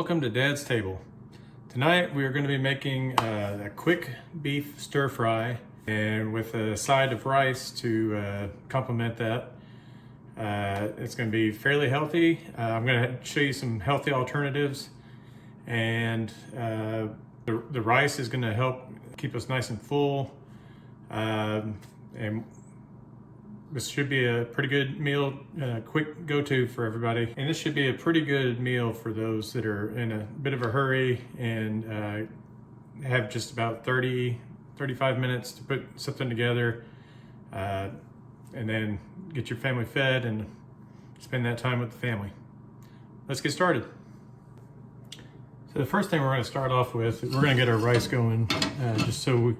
Welcome to Dad's Table. Tonight we are going to be making a quick beef stir fry and with a side of rice to complement that. It's going to be fairly healthy. I'm going to show you some healthy alternatives, and the rice is going to help keep us nice and full, and this should be a pretty good meal, quick go-to for everybody. And this should be a pretty good meal for those that are in a bit of a hurry and have just about 35 minutes to put something together, and then get your family fed and spend that time with the family. Let's get started. So the first thing we're going to start off with, we're going to get our rice going, just so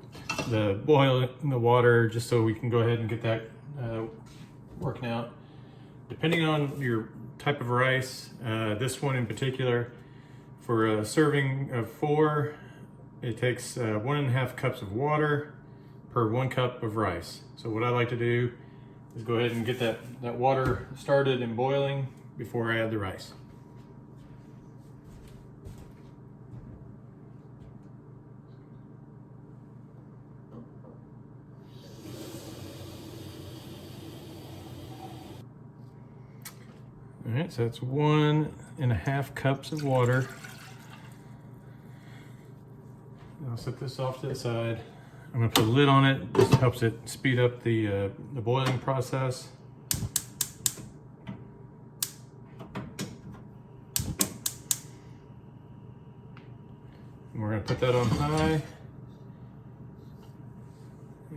the boil in the water, just so we can go ahead and get that working out. Depending on your type of rice, this one in particular, for a serving of 4, it takes 1.5 cups of water per 1 cup of rice. So what I like to do is go ahead and get that water started and boiling before I add the rice. All right, so that's 1.5 cups of water. I'll set this off to the side. I'm going to put a lid on it. This helps it speed up the boiling process. And we're going to put that on high,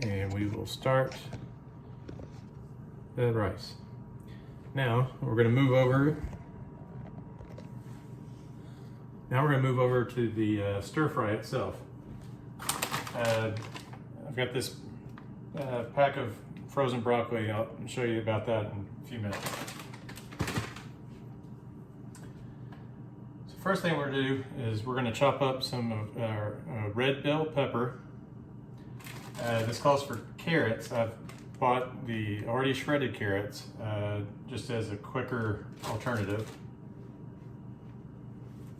and we will start that rice. Now we're going to move over. To the stir fry itself. I've got this pack of frozen broccoli. I'll show you about that in a few minutes. So first thing we're going to do is we're going to chop up some of our red bell pepper. This calls for carrots. I've bought the already shredded carrots just as a quicker alternative.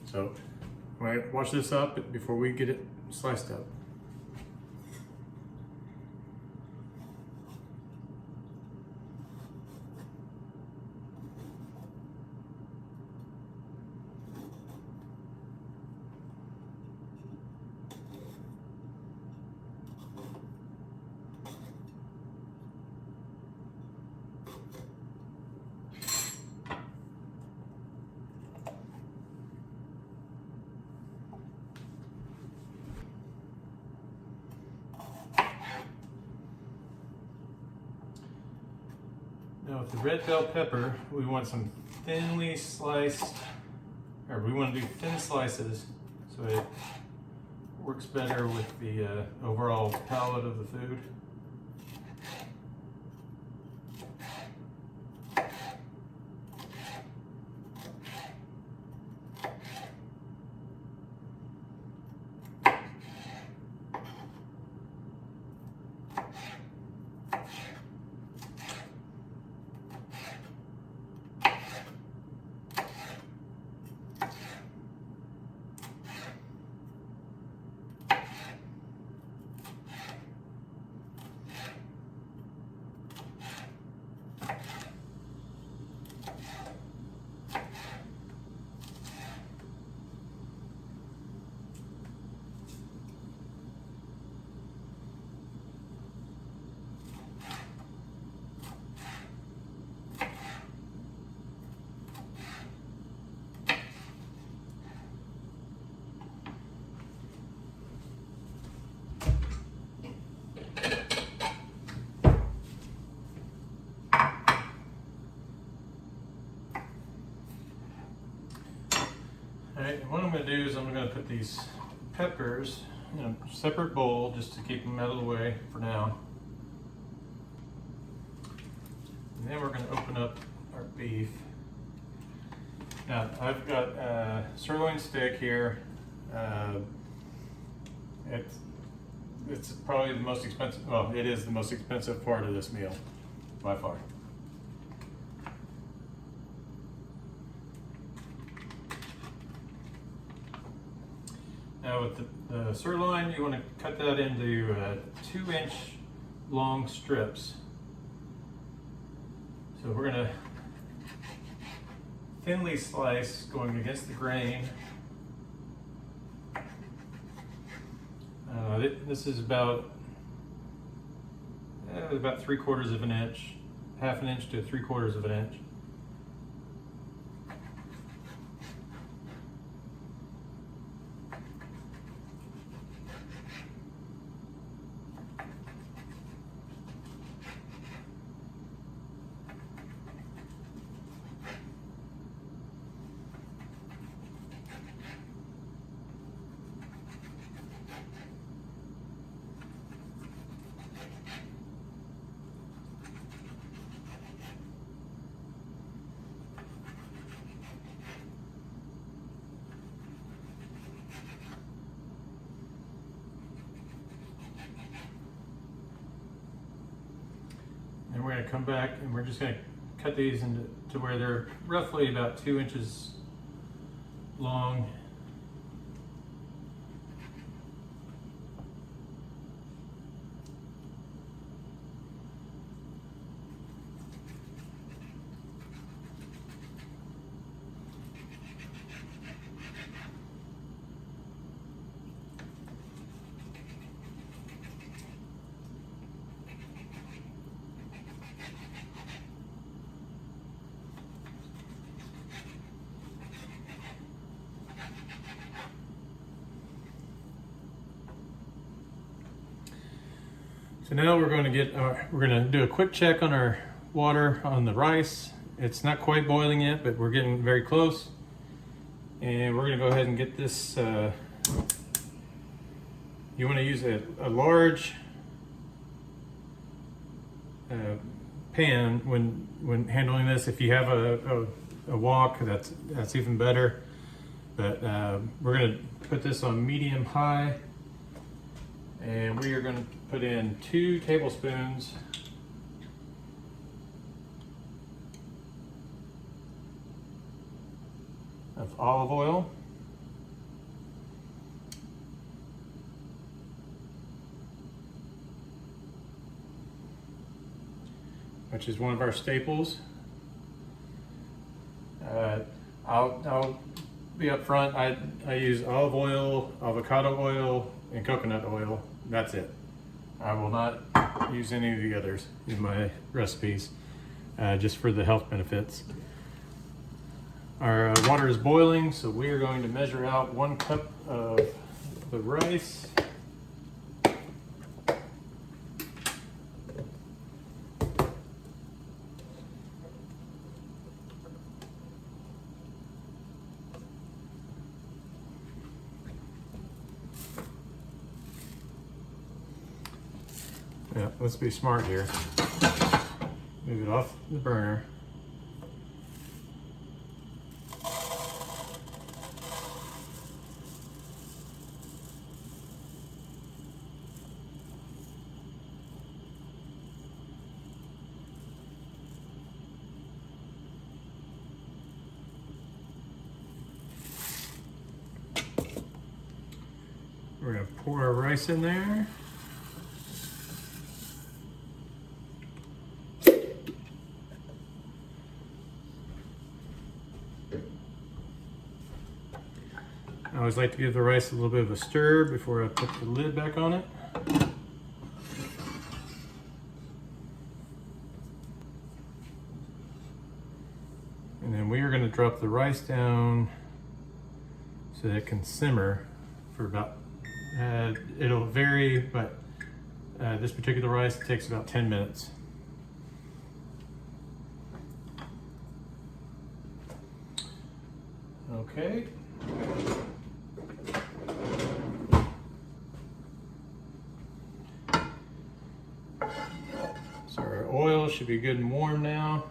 So wash this up before we get it sliced up. Now with the red bell pepper, we want some thinly sliced, or we want to do thin slices so it works better with the overall palate of the food. Alright, and what I'm going to do is I'm going to put these peppers in a separate bowl just to keep them out of the way for now. And then we're going to open up our beef. Now, I've got a sirloin steak here. It's probably the most expensive, well, it is the most expensive part of this meal by far. Now with the sirloin, you want to cut that into 2-inch long strips. So we're going to thinly slice going against the grain. This is about 3/4 of an inch, 1/2 inch to 3/4 of an inch. And we're going to come back and we're just going to cut these to where they're roughly about 2 inches long. So now we're going to do a quick check on our water on the rice. It's not quite boiling yet, but we're getting very close. And we're going to go ahead and get this. You want to use a large pan when handling this. If you have a wok, that's even better. But we're going to put this on medium-high. And we are going to put in 2 tablespoons of olive oil. Which is one of our staples. I'll be upfront. I use olive oil, avocado oil, and coconut oil. That's it. I will not use any of the others in my recipes, just for the health benefits. Our water is boiling, so we are going to measure out 1 cup of the rice. Yeah, let's be smart here. Move it off the burner. We're going to pour our rice in there. I always like to give the rice a little bit of a stir before I put the lid back on it. And then we are going to drop the rice down so that it can simmer for about, it'll vary, but this particular rice takes about 10 minutes. Okay. So our oil should be good and warm now.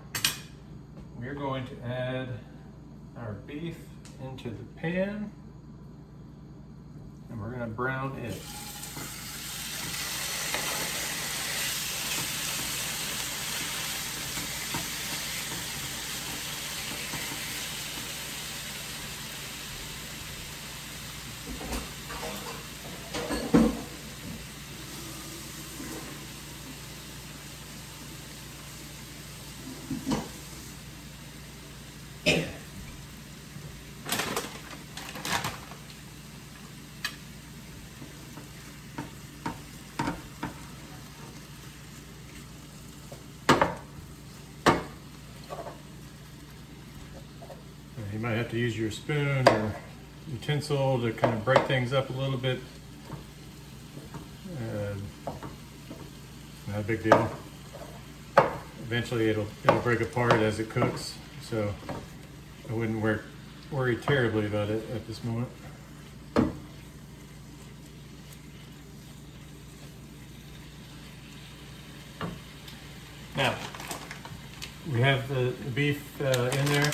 We're going to add our beef into the pan and we're going to brown it. You might have to use your spoon or utensil to kind of break things up a little bit. Not a big deal. Eventually it'll break apart as it cooks, so I wouldn't worry terribly about it at this moment. Now, we have the beef in there,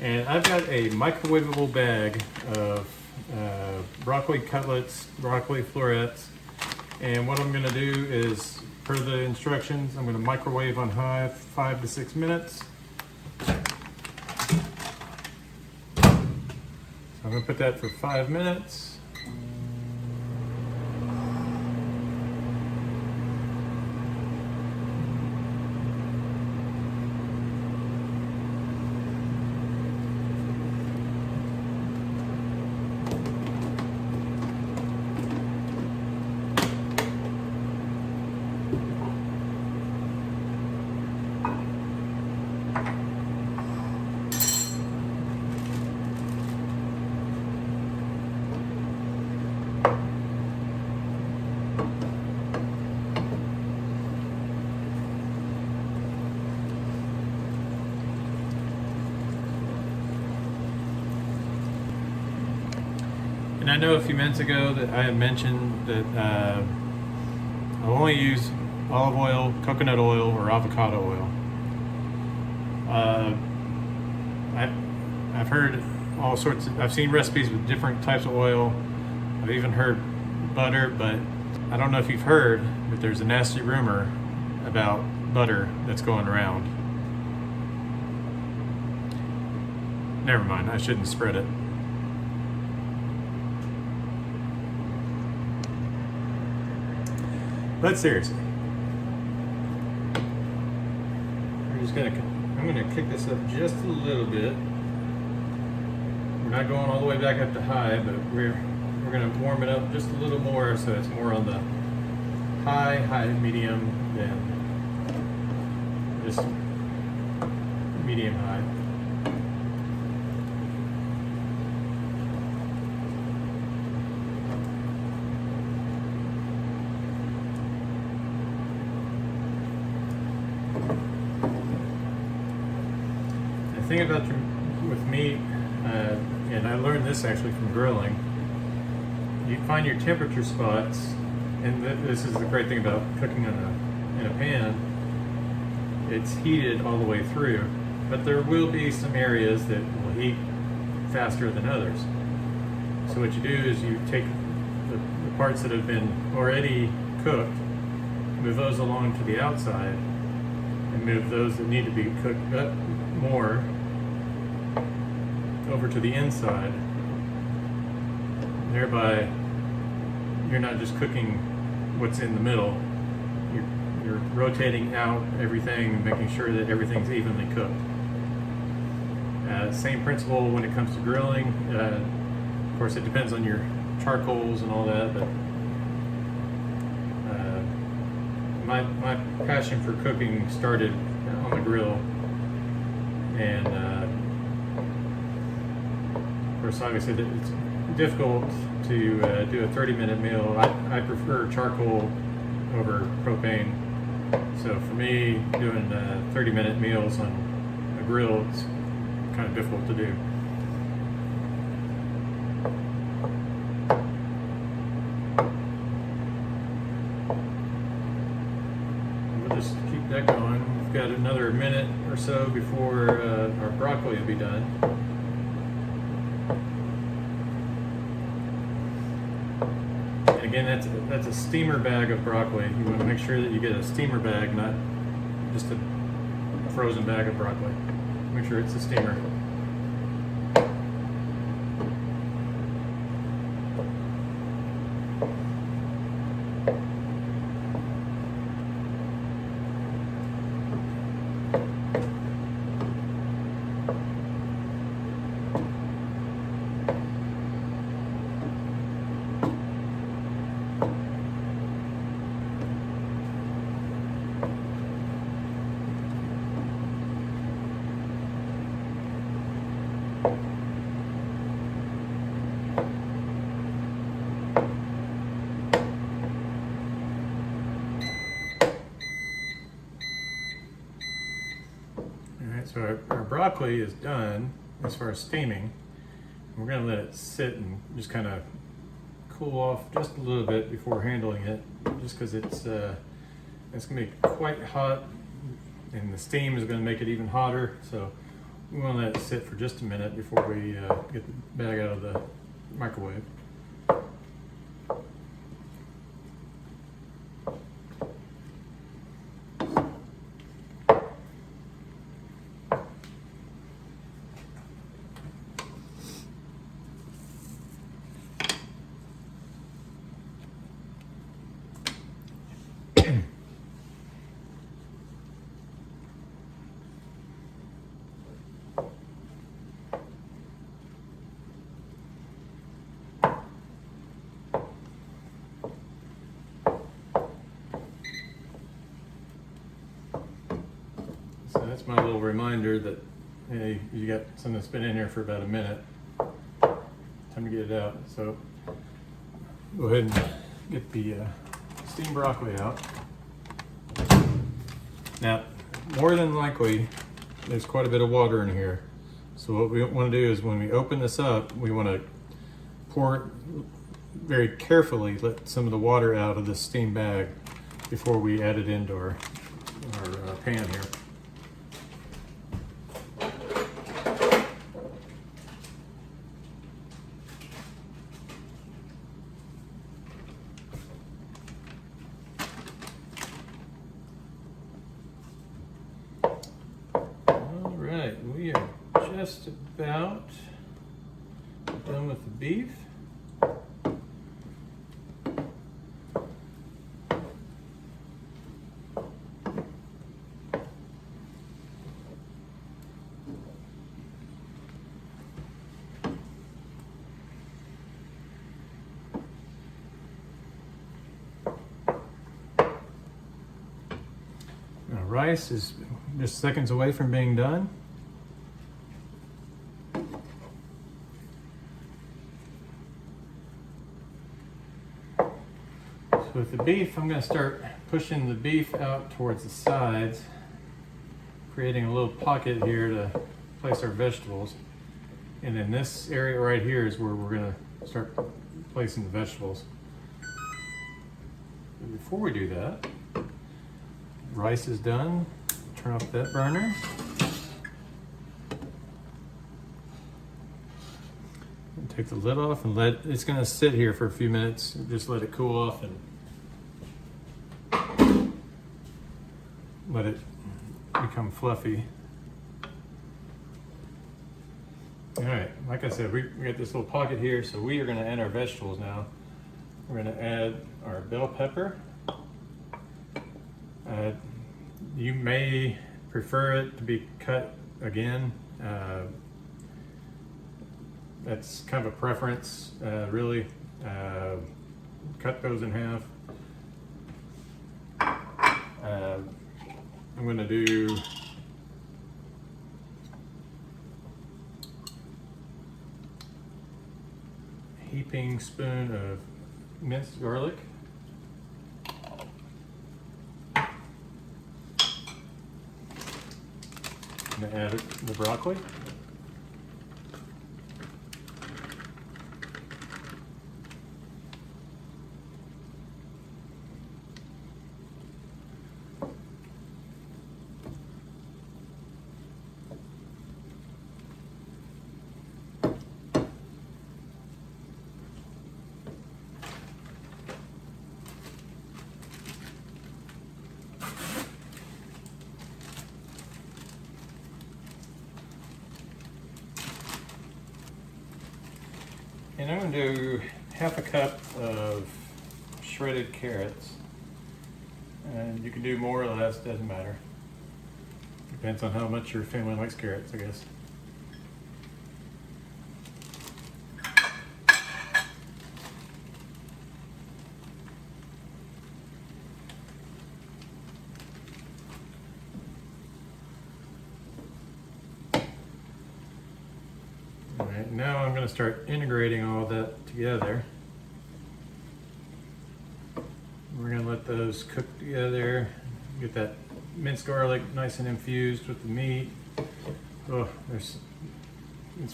and I've got a microwavable bag of broccoli cutlets, broccoli florets, and what I'm going to do is, per the instructions, I'm going to microwave on high 5 to 6 minutes. So I'm going to put that for 5 minutes. And I know a few minutes ago that I had mentioned that I'll only use olive oil, coconut oil, or avocado oil. I've heard all sorts I've seen recipes with different types of oil. I've even heard butter, but I don't know if you've heard, but there's a nasty rumor about butter that's going around. Never mind, I shouldn't spread it. But seriously, I'm gonna kick this up just a little bit. We're not going all the way back up to high, but we're gonna warm it up just a little more, so it's more on the high, medium, than just medium high. The thing about with meat, and I learned this actually from grilling, you find your temperature spots, and this is the great thing about cooking in a pan. It's heated all the way through, but there will be some areas that will heat faster than others. So what you do is you take the parts that have been already cooked, move those along to the outside, and move those that need to be cooked up more over to the inside. Thereby, you're not just cooking what's in the middle, you're rotating out everything and making sure that everything's evenly cooked. Same principle when it comes to grilling. Of course, it depends on your charcoals and all that, but my passion for cooking started on the grill, and of course, obviously, it's difficult to do a 30-minute meal. I prefer charcoal over propane. So for me, doing 30-minute meals on a grill, it's kind of difficult to do. We'll just keep that going. We've got another minute or so before our broccoli will be done. Again, that's a steamer bag of broccoli. You want to make sure that you get a steamer bag, not just a frozen bag of broccoli. Make sure it's a steamer. Alright, so our broccoli is done as far as steaming. We're going to let it sit and just kind of cool off just a little bit before handling it, just because it's going to be quite hot and the steam is going to make it even hotter. So we want to let it sit for just a minute before we get the bag out of the microwave. So that's my little reminder that, hey, you got something that's been in here for about a minute. Time to get it out. So go ahead and get the steamed broccoli out. Now, more than likely, there's quite a bit of water in here. So what we want to do is when we open this up, we want to pour it very carefully, let some of the water out of the steam bag before we add it into our pan here. We are just about done with the beef. Now, rice is just seconds away from being done. So with the beef, I'm going to start pushing the beef out towards the sides, creating a little pocket here to place our vegetables. And then this area right here is where we're going to start placing the vegetables. But before we do that, rice is done. Turn off that burner. And take the lid off and it's going to sit here for a few minutes. Just let it cool off and let it become fluffy. All right, like I said, we got this little pocket here, so we are going to add our vegetables now. We're going to add our bell pepper. You may prefer it to be cut again. That's kind of a preference, really. Cut those in half. I'm going to do a heaping spoon of minced garlic. I'm going to add the broccoli. And I'm going to do half a cup of shredded carrots. And you can do more or less, doesn't matter. Depends on how much your family likes carrots, I guess. right, now I'm going to start integrating all that together. We're going to let those cook together, get that minced garlic nice and infused with the meat. Oh, it's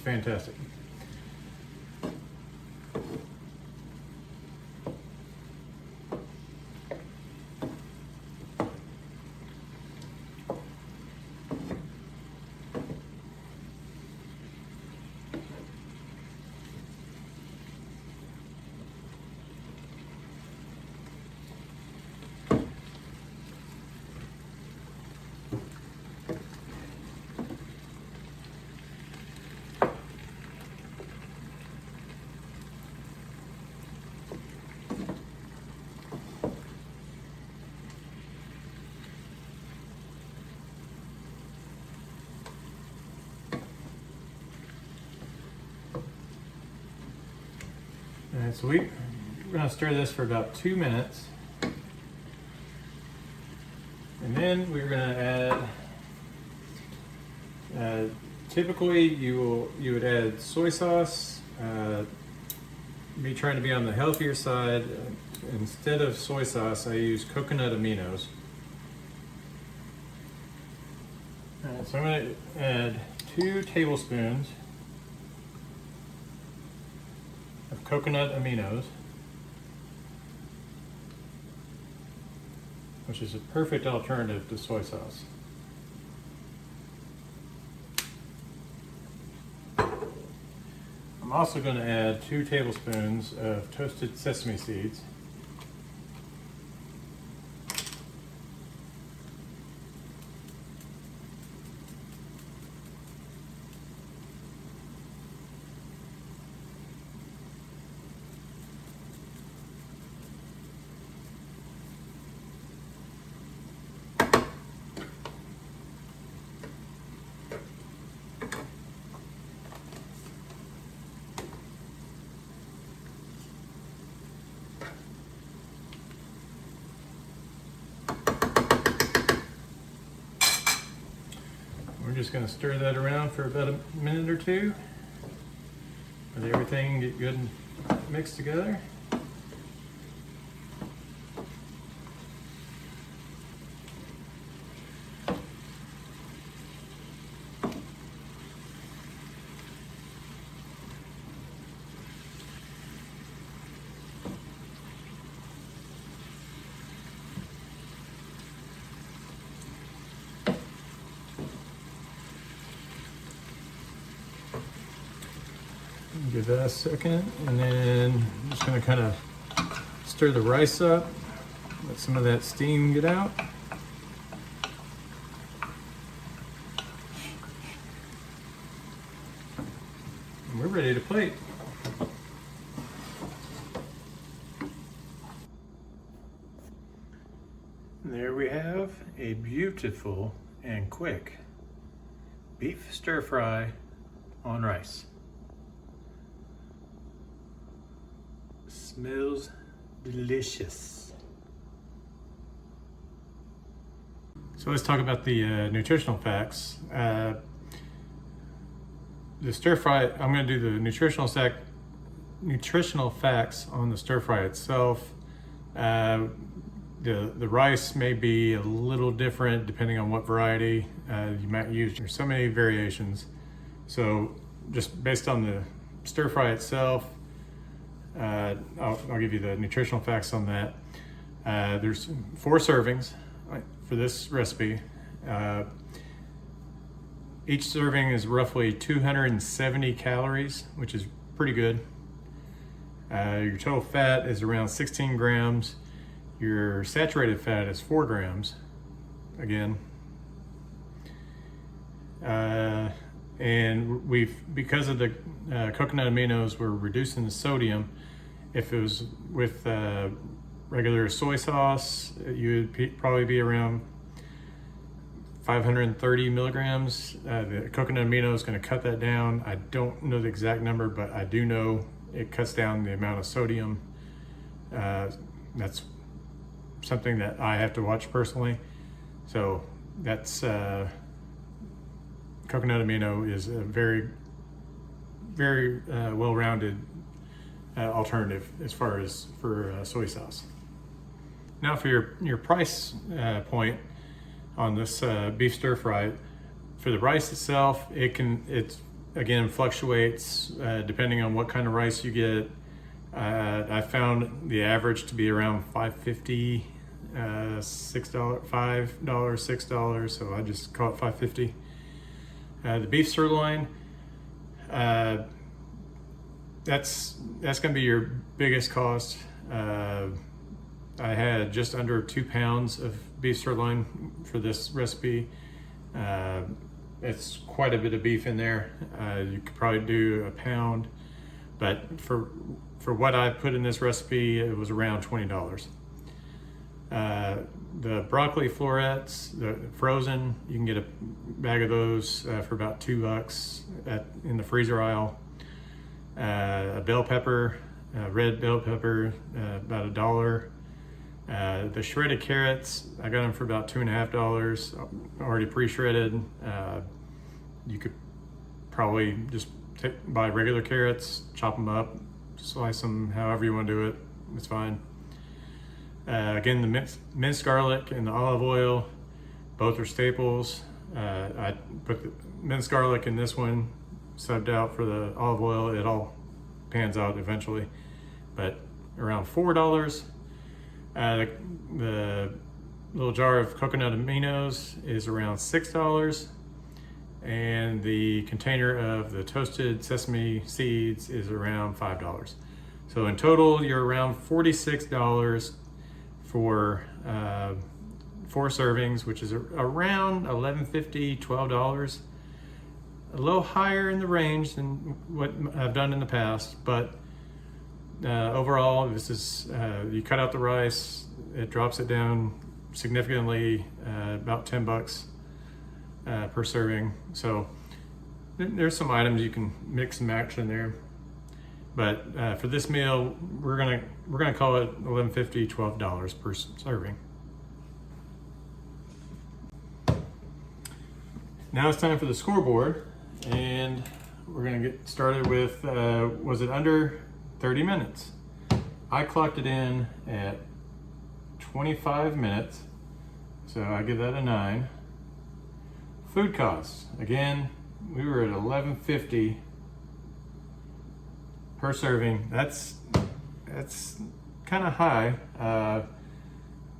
fantastic. Alright, so we're going to stir this for about 2 minutes. And then we're going to add, typically you would add soy sauce. Me trying to be on the healthier side, instead of soy sauce, I use coconut aminos. Alright, so I'm going to add 2 tablespoons of coconut aminos, which is a perfect alternative to soy sauce. I'm also going to add 2 tablespoons of toasted sesame seeds. We're just going to stir that around for about a minute or two. Let everything get good and mixed together. Give that a second, and then I'm just going to kind of stir the rice up, let some of that steam get out. And we're ready to plate. And there we have a beautiful and quick beef stir fry on rice. Smells delicious. So let's talk about the nutritional facts. The stir fry, I'm going to do the nutritional facts on the stir fry itself. The rice may be a little different depending on what variety you might use. There's so many variations. So just based on the stir fry itself, I'll give you the nutritional facts on that. There's 4 servings for this recipe. Each serving is roughly 270 calories, which is pretty good. Your total fat is around 16 grams. Your saturated fat is 4 grams, again. And because of the coconut aminos, we're reducing the sodium. If it was with regular soy sauce, you would probably be around 530 milligrams. The coconut amino is going to cut that down. I don't know the exact number, but I do know it cuts down the amount of sodium. That's something that I have to watch personally. So that's coconut amino is a very very well-rounded alternative as far as for soy sauce. Now for your price point on this beef stir fry, for the rice itself, it again fluctuates depending on what kind of rice you get. I found the average to be around $5.50, $6, $6, so I just call it $5.50. The beef sirloin, that's gonna be your biggest cost. I had just under 2 pounds of beef sirloin for this recipe. It's quite a bit of beef in there. You could probably do a pound, but for what I put in this recipe, it was around $20. The broccoli florets, the frozen, you can get a bag of those for about $2 in the freezer aisle. A bell pepper, red bell pepper, about $1. The shredded carrots, I got them for about $2.50, already pre-shredded. You could probably just buy regular carrots, chop them up, slice them however you want to do it, it's fine. Again, the minced garlic and the olive oil, both are staples. I put the minced garlic in this one, subbed out for the olive oil. It all pans out eventually, but around $4. The little jar of coconut aminos is around $6, and the container of the toasted sesame seeds is around $5. So in total, you're around $46 for 4 servings, which is around $11.50, $12. A little higher in the range than what I've done in the past, but overall, this is you cut out the rice, it drops it down significantly, about $10 per serving. So there's some items you can mix and match in there, but for this meal, we're gonna call it $11.50, $12 per serving. Now it's time for the scoreboard, and we're gonna get started with was it under 30 minutes? I clocked it in at 25 minutes, so I give that a 9. Food costs, again, we were at $11.50 per serving. That's kind of high.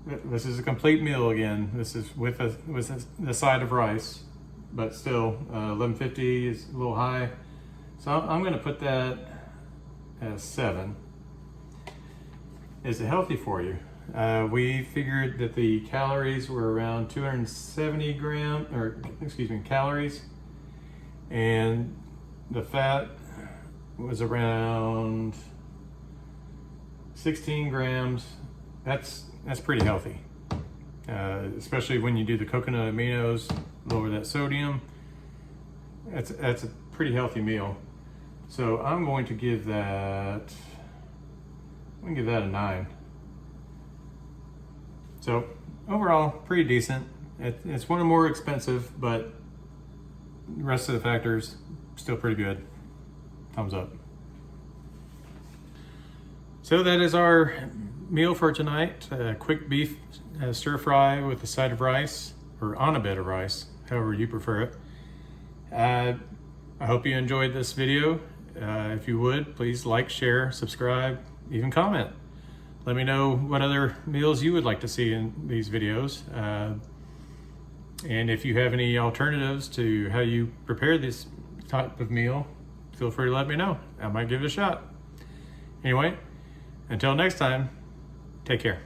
This is a complete meal again. This is with the side of rice, but still $11.50 is a little high. So I'm going to put that as 7. Is it healthy for you? We figured that the calories were around 270 calories, and the fat was around 16 grams. That's pretty healthy, especially when you do the coconut aminos, lower that sodium. That's a pretty healthy meal. So I'm going to give that a 9. So overall, pretty decent. It's one of the more expensive, but the rest of the factors still pretty good. Thumbs up. So that is our meal for tonight. A quick beef stir fry with a side of rice, or on a bed of rice, however you prefer it. I hope you enjoyed this video. If you would, please like, share, subscribe, even comment. Let me know what other meals you would like to see in these videos. And if you have any alternatives to how you prepare this type of meal, feel free to let me know. I might give it a shot. Anyway, until next time, take care.